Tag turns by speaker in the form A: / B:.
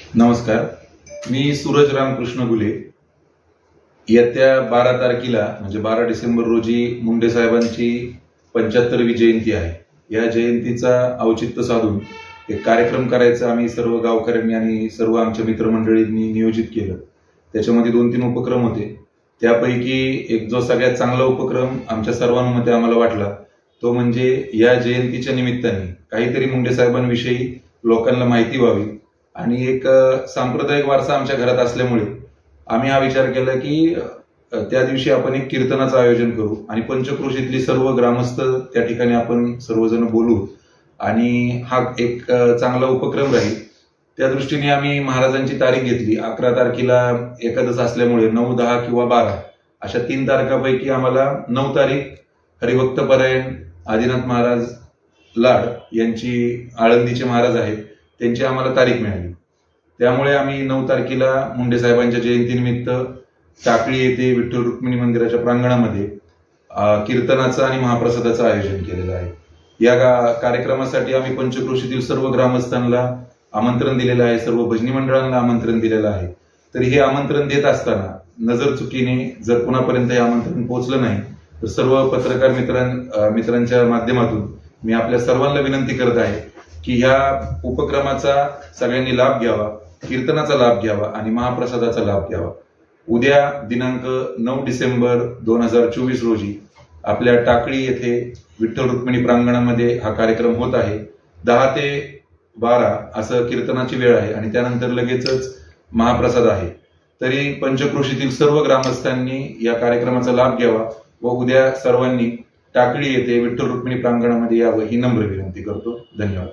A: नमस्कार, मी सूरज रामकृष्ण गुले। येत्या 12 तारखेला म्हणजे 12 डिसेंबर रोजी मुंडे साहेबांची 75वी जयंती आहे। या जयंतीचा औचित्य साधून एक कार्यक्रम करायचा आम्ही सर्व गावकऱ्यांनी आणि सर्व आमच्या मित्रमंडळींनी नियोजित केलं। त्याच्यामध्ये 2-3 उपक्रम होते। त्यापैकी एक जो सगळ्यात चांगला उपक्रम आमच्या सर्वांमध्ये आम्हाला वाटला तो म्हणजे या जयंतीच्या निमित्ताने काहीतरी मुंडे साहेबांविषयी लोकांना माहिती व्हावी आणि एक सांप्रदायिक वारसा आमच्या घरात असल्यामुळे आम्ही हा विचार केला की त्या दिवशी आपण एक कीर्तनाचं आयोजन करू आणि पंचक्रोशीतली सर्व ग्रामस्थ त्या ठिकाणी आपण सर्वजण बोलू आणि हा एक चांगला उपक्रम राहील। त्या दृष्टीने आम्ही महाराजांची तारीख घेतली। 11 तारखेला एकादश असल्यामुळे 9, 10 किंवा 12 अशा 3 तारखांपैकी आम्हाला 9 तारीख हरिभक्तपरायण आदिनाथ महाराज लाड यांची आळंदीचे महाराज आहेत त्यांची आम्हाला तारीख मिळाली। त्यामुळे आम्ही 9 तारखेला मुंडे साहेबांच्या जयंतीनिमित्त टाकळी येथे विठ्ठल रुक्मिणी मंदिराच्या प्रांगणामध्ये कीर्तनाचं आणि महाप्रसादाचं आयोजन केलेलं आहे। या कार्यक्रमासाठी आम्ही पंचक्रोशीतील सर्व ग्रामस्थांना आमंत्रण दिलेलं आहे, सर्व भजनी मंडळांना आमंत्रण दिलेलं आहे। तर हे आमंत्रण देत असताना नजर चुकीने जर कुणापर्यंत हे आमंत्रण पोहोचलं नाही तर सर्व पत्रकार मित्रांच्या माध्यमातून मी आपल्या सर्वांना विनंती करत आहे की ह्या उपक्रमाचा सगळ्यांनी लाभ घ्यावा, कीर्तनाचा लाभ घ्यावा आणि महाप्रसादाचा लाभ घ्यावा। उद्या दिनांक 9 डिसेंबर 2024 रोजी आपल्या टाकळी येथे विठ्ठल रुक्मिणी प्रांगणामध्ये हा कार्यक्रम होत आहे। 10 ते 12 असं कीर्तनाची वेळ आहे आणि त्यानंतर लगेचच महाप्रसाद आहे। तरी पंचक्रोशीतील सर्व ग्रामस्थांनी या कार्यक्रमाचा लाभ घ्यावा व उद्या सर्वांनी टाकळी येथे विठ्ठल रुक्मिणी प्रांगणामध्ये यावं ही नम्र विनंती करतो। धन्यवाद।